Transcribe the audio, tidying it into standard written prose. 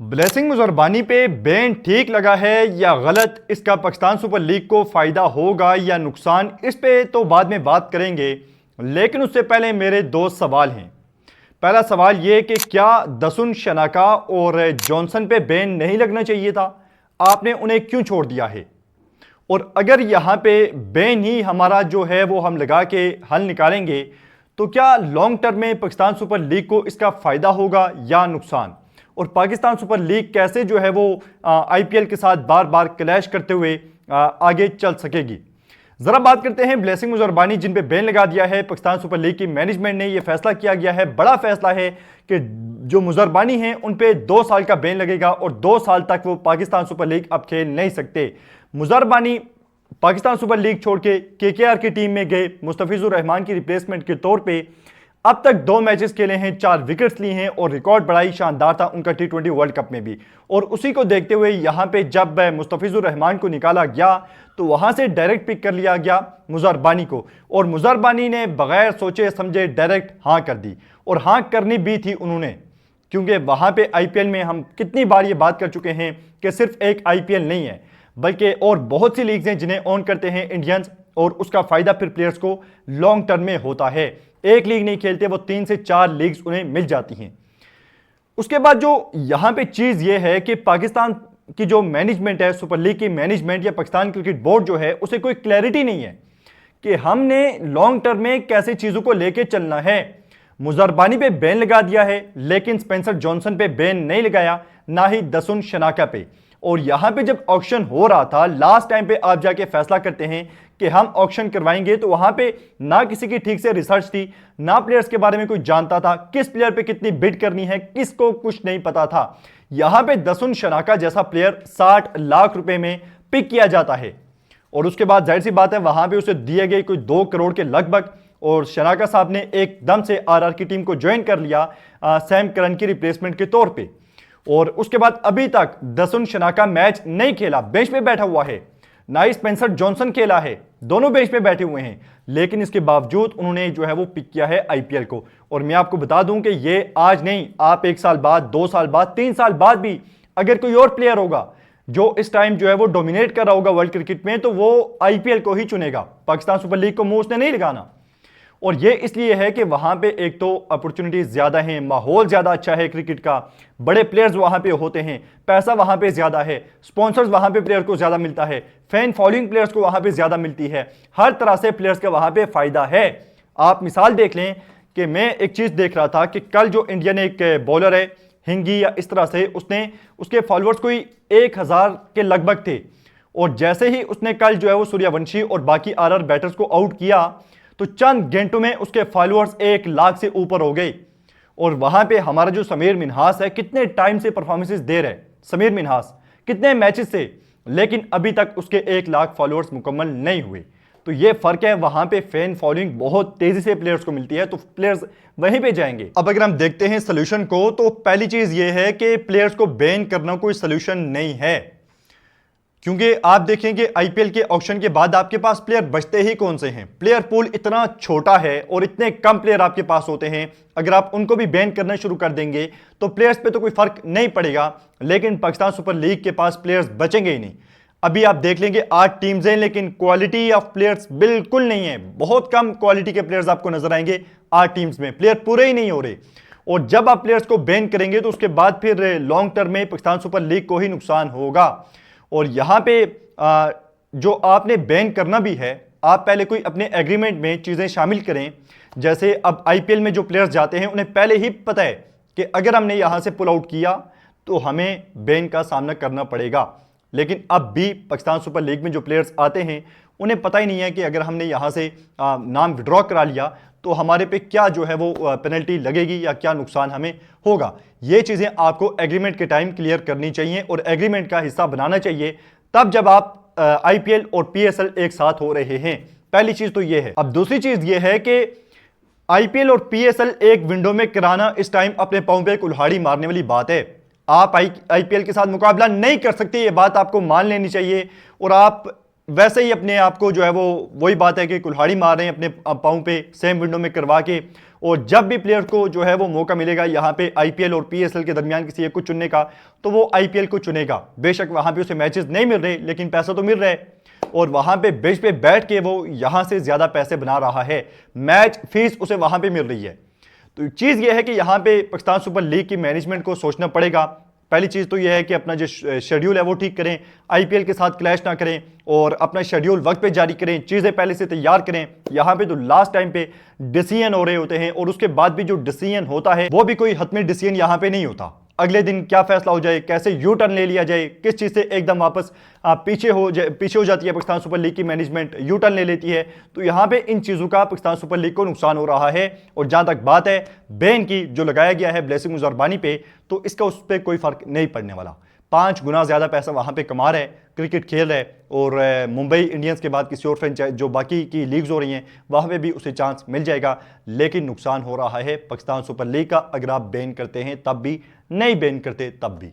Blessing Muzarabani पे ban ठीक लगा है या गलत, इसका पाकिस्तान सुपर लीग को फायदा होगा या नुकसान, इस पे तो बाद में बात करेंगे। लेकिन उससे पहले मेरे दो सवाल हैं। पहला सवाल ये कि क्या दसुन शनाका और जॉनसन पे बैन नहीं लगना चाहिए था? आपने उन्हें क्यों छोड़ दिया है? और अगर यहां पे बैन ही हमारा जो है वो हम लगा के हल निकालेंगे तो क्या लॉन्ग टर्म में पाकिस्तान सुपर लीग को इसका फायदा होगा या नुकसान? और पाकिस्तान सुपर लीग कैसे जो है वो आईपीएल के साथ बार बार क्लैश करते हुए आगे चल सकेगी? जरा बात करते हैं ब्लेसिंग मुजरबानी जिन पे बैन लगा दिया है पाकिस्तान सुपर लीग की मैनेजमेंट ने। यह फैसला किया गया है, बड़ा फैसला है कि जो मुजरबानी हैं उन पे 2 साल का बैन लगेगा और 2 साल तक वो पाकिस्तान सुपर लीग अब खेल नहीं सकते। मुजरबानी पाकिस्तान सुपर लीग छोड़ के केकेआर की टीम में गए मुस्तफिजुर रहमान की रिप्लेसमेंट के तौर पे। अब तक 2 मैचेस खेले हैं, 4 विकेट्स लिए हैं और रिकॉर्ड बड़ा ही शानदार था उनका टी20 वर्ल्ड कप में भी। और उसी को देखते हुए यहां पे जब मुस्तफिजुर रहमान को निकाला गया तो वहां से डायरेक्ट पिक कर लिया गया मुजरबानी को, और मुजरबानी ने बगैर सोचे समझे डायरेक्ट हाँ कर दी। और हाँ करनी भी थी उन्होंने, क्योंकि वहां पे आईपीएल में हम कितनी बार ये बात कर चुके हैं कि सिर्फ एक आईपीएल नहीं है बल्कि और बहुत सी लीग्स हैं जिन्हें ऑन करते हैं इंडियंस, और उसका फायदा फिर प्लेयर्स को लॉन्ग टर्म में होता है। एक लीग नहीं खेलते वो 3 से 4 लीग्स उन्हें मिल जाती हैं। उसके बाद जो यहां पे चीज ये है कि पाकिस्तान की जो मैनेजमेंट है, सुपर लीग की मैनेजमेंट या पाकिस्तान क्रिकेट बोर्ड जो है, उसे कोई क्लैरिटी नहीं है कि हमने लॉन्ग टर्म में कैसे चीजों को लेके चलना है। मुजरबानी पे बैन लगा दिया है लेकिन स्पेंसर जॉनसन पे बैन नहीं लगाया, ना ही दसुन शनाका पे। और यहां पे जब ऑक्शन हो रहा था लास्ट टाइम पे, आप जाके फैसला करते हैं कि हम ऑक्शन करवाएंगे, तो वहां पे ना किसी की ठीक से रिसर्च थी, ना प्लेयर्स के बारे में कोई जानता था, किस प्लेयर पे कितनी बिड करनी है किसको कुछ नहीं पता था। यहां पे दसुन शनाका जैसा प्लेयर 60 लाख रुपए में पिक किया जाता है और उसके बाद जाहिर सी बात है वहां पे उसे दिए गए कोई 2 करोड़ के लगभग, और शनाका साहब ने एकदम से आरआर की टीम को ज्वाइन कर लिया सैम करन की रिप्लेसमेंट के तौर पे। और उसके बाद अभी तक दसुन शनाका मैच नहीं खेला, बेंच पे बैठा हुआ है। ना ही स्पेंसर जॉनसन खेला है, दोनों बेंच पे बैठे हुए हैं। लेकिन इसके बावजूद उन्होंने जो है वो पिक किया है आईपीएल को। और मैं आपको बता दूं कि ये आज नहीं, आप 1 साल बाद, 2 साल बाद, 3 साल बाद भी अगर कोई और प्लेयर होगा जो इस टाइम जो है वो डोमिनेट कर रहा होगा वर्ल्ड क्रिकेट में, तो वो आईपीएल को ही चुनेगा, पाकिस्तान सुपर लीग को मुंह उसने नहीं लगाना। और ये इसलिए है कि वहां पे एक तो अपॉर्चुनिटीज ज्यादा हैं, माहौल ज्यादा अच्छा है क्रिकेट का, बड़े प्लेयर्स वहां पे होते हैं, पैसा वहां पे ज्यादा है, स्पॉन्सर्स वहां पे प्लेयर को ज्यादा मिलता है, फैन फॉलोइंग प्लेयर्स को वहां पे ज्यादा मिलती है, हर तरह से प्लेयर्स का वहां पे फायदा है। आप मिसाल देख लें कि मैं एक चीज देख रहा था कि कल जो इंडियन एक बॉलर है हिंगी या इस तरह से, उसने उसके फॉलोअर्स कोई 1000 के लगभग थे, और जैसे ही उसने कल जो है वो सूर्यवंशी और बाकी आरआर बैटर्स को आउट किया तो चंद घंटों में उसके फॉलोअर्स 1 लाख से ऊपर हो गए। और वहां पे हमारा जो समीर मिन्हास है, कितने टाइम से परफॉर्मेंसेस दे रहे हैं समीर मिन्हास, कितने मैचेस से, लेकिन अभी तक उसके 1 लाख फॉलोअर्स मुकम्मल नहीं हुए। तो ये फर्क है, वहां पे फैन फॉलोइंग बहुत तेजी से प्लेयर्स को मिलती है, तो प्लेयर्स वहीं पे जाएंगे। अब अगर हम देखते हैं सोल्यूशन को, तो पहली चीज ये है कि प्लेयर्स को बैन करना कोई सोल्यूशन नहीं है, क्योंकि आप देखेंगे आईपीएल के ऑक्शन के बाद आपके पास प्लेयर बचते ही कौन से हैं। प्लेयर पूल इतना छोटा है और इतने कम प्लेयर आपके पास होते हैं, अगर आप उनको भी बैन करना शुरू कर देंगे तो प्लेयर्स पे तो कोई फर्क नहीं पड़ेगा, लेकिन पाकिस्तान सुपर लीग के पास प्लेयर्स बचेंगे ही नहीं। अभी आप देख लेंगे 8 टीम्स हैं, लेकिन क्वालिटी ऑफ प्लेयर्स बिल्कुल नहीं है, बहुत कम क्वालिटी के प्लेयर्स आपको नजर आएंगे 8 टीम्स में, प्लेयर पूरे ही नहीं हो रहे। और जब आप प्लेयर्स को बैन करेंगे तो उसके बाद फिर लॉन्ग टर्म में पाकिस्तान सुपर लीग को ही नुकसान होगा। और यहां पे जो आपने बैन करना भी है, आप पहले कोई अपने एग्रीमेंट में चीजें शामिल करें। जैसे अब आईपीएल में जो प्लेयर्स जाते हैं उन्हें पहले ही पता है कि अगर हमने यहां से पुल आउट किया तो हमें बैन का सामना करना पड़ेगा। लेकिन अब भी पाकिस्तान सुपर लीग में जो प्लेयर्स आते हैं उन्हें पता ही नहीं है कि अगर हमने यहां से नाम विड्रॉ करा लिया तो हमारे पे क्या जो है वो पेनल्टी लगेगी या क्या नुकसान हमें होगा। ये चीजें आपको एग्रीमेंट के टाइम क्लियर करनी चाहिए और एग्रीमेंट का हिस्सा बनाना चाहिए, तब जब आप आईपीएल और पीएसएल एक साथ हो रहे हैं। पहली चीज तो ये है। अब दूसरी चीज ये है कि आईपीएल और पीएसएल एक विंडो में कराना इस टाइम अपने पांव पे कुल्हाड़ी मारने वाली बात है। आप आईपीएल के साथ मुकाबला नहीं कर सकते, ये बात आपको मान लेनी चाहिए। और आप वैसे ही अपने आप को जो है वो वही बात है कि कुल्हाड़ी मार रहे हैं अपने पाँव पे सेम विंडो में करवा के, और जब भी प्लेयर को जो है वो मौका मिलेगा यहाँ पे आईपीएल और पीएसएल के दरमियान किसी एक को चुनने का, तो वो आईपीएल को चुनेगा। बेशक वहां पे उसे मैचेस नहीं मिल रहे, लेकिन पैसा तो मिल रहा है और वहां पे बेंच पे बैठ के वो यहां से ज्यादा पैसे बना रहा है। मैच फीस उसे वहां पे मिल रही है। तो चीज ये है कि यहां पे पाकिस्तान सुपर लीग की मैनेजमेंट को सोचना पड़ेगा। पहली चीज तो यह है कि अपना जो शेड्यूल है वो ठीक करें, आईपीएल के साथ क्लैश ना करें और अपना शेड्यूल वक्त पे जारी करें, चीजें पहले से तैयार करें। यहां पे तो लास्ट टाइम पे डिसीजन हो रहे होते हैं और उसके बाद भी जो डिसीजन होता है वो भी कोई हतमी डिसीजन यहां पे नहीं होता। अगले दिन क्या फैसला हो जाए, कैसे यू टर्न ले लिया जाए, किस चीज से एकदम वापस पीछे हो जाती है पाकिस्तान सुपर लीग की मैनेजमेंट, यू टर्न ले लेती है। तो यहां पे इन चीजों का पाकिस्तान सुपर लीग को नुकसान हो रहा है। और जहां तक बात है बैन की जो लगाया गया है ब्लेसिंग मुजरबानी पे, तो इसका उस पर कोई फर्क नहीं पड़ने वाला। 5 गुना ज्यादा पैसा वहां पे कमा रहे, क्रिकेट खेल रहे और मुंबई इंडियंस के बाद किसी और फ्रेंचाइज जो बाकी की लीग्स हो रही हैं वहां पे भी उसे चांस मिल जाएगा। लेकिन नुकसान हो रहा है पाकिस्तान सुपर लीग का, अगर आप बैन करते हैं तब भी, नहीं बैन करते तब भी।